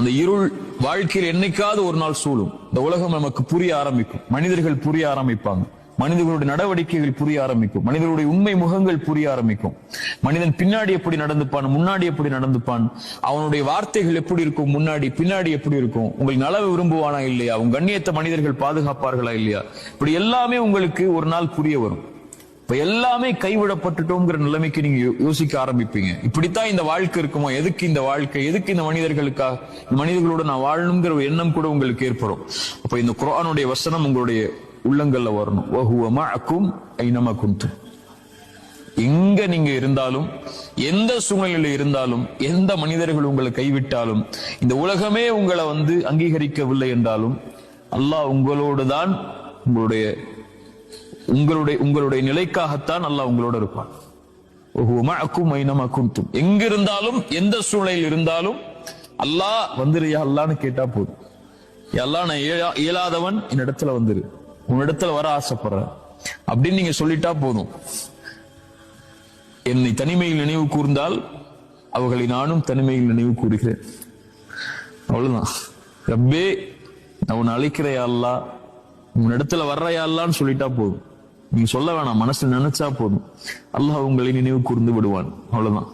அந்த இருள் வாழ்க்கையில் என்னைக்காவது ஒரு நாள் சூழும். இந்த உலகம் நமக்கு புரிய ஆரம்பிக்கும், மனிதர்கள் புரிய ஆரம்பிப்பாங்க, மனிதர்களுடைய நடவடிக்கைகள் புரிய ஆரம்பிக்கும், மனிதர்களுடைய உண்மை முகங்கள் புரிய ஆரம்பிக்கும். மனிதன் பின்னாடி எப்படி நடந்துப்பான், முன்னாடி எப்படி நடந்துப்பான், அவனுடைய வார்த்தைகள் எப்படி இருக்கும், முன்னாடி பின்னாடி எப்படி இருக்கும், உங்களுக்கு நலவு விரும்புவானா இல்லையா, உங்க கண்ணியத்தை மனிதர்கள் பாதுகாப்பார்களா இல்லையா, இப்படி எல்லாமே உங்களுக்கு ஒரு நாள் புரிய வரும். இப்ப எல்லாமே கைவிடப்பட்டுட்டோங்கிற நிலைமைக்கு நீங்க யோசிக்க ஆரம்பிப்பீங்க. இப்படித்தான் இந்த வாழ்க்கை இருக்குமா, எதுக்கு இந்த வாழ்க்கை, எதுக்கு இந்த மனிதர்களுக்காக, இந்த மனிதர்களோட நான் வாழணுங்கிற ஒரு எண்ணம் கூட உங்களுக்கு ஏற்படும். அப்ப இந்த குர்ஆனுடைய வசனம் உங்களுடைய உள்ளங்கள்ல வரணும். வஹுவ மஅக்கும் ஐனமா குன்தும். எங்க நீங்க இருந்தாலும், எந்த சூழ்நிலையில இருந்தாலும், எந்த மனிதர்கள் உங்களை கைவிட்டாலும், இந்த உலகமே உங்களை அங்கீகரிக்கவில்லை என்றாலும், அல்லாஹ் உங்களோடு தான், உங்களுடைய நிலைக்காகத்தான் அல்லாஹ் உங்களோட இருப்பான். வஹுவ மஅக்கும் ஐனமா குன்தும். எங்க இருந்தாலும், எந்த சூழ்நிலையில் இருந்தாலும் அல்லாஹ் வந்துருயா அல்லான்னு கேட்டா போதும். அல்லாஹ் நான் இயலாதவன், என்னிடத்துல வந்துரு, உன்னிடத்துல வர ஆசைப்படுறேன் அப்படின்னு நீங்க சொல்லிட்டா போதும். என்னை தனிமையில் நினைவு கூர்ந்தால் அவர்களை நானும் தனிமையில் நினைவு கூறுகிறேன். அவ்வளவுதான். ரப்பே நான் உன்னை அழைக்கிறையா அல்லா, உன்னிடத்துல வர்றையா அல்லான்னு சொல்லிட்டா போதும். நீங்க சொல்ல வேணாம், மனசுல நினைச்சா போதும், அல்லாஹ் உங்களை நினைவு கூர்ந்து விடுவான். அவ்வளவுதான்.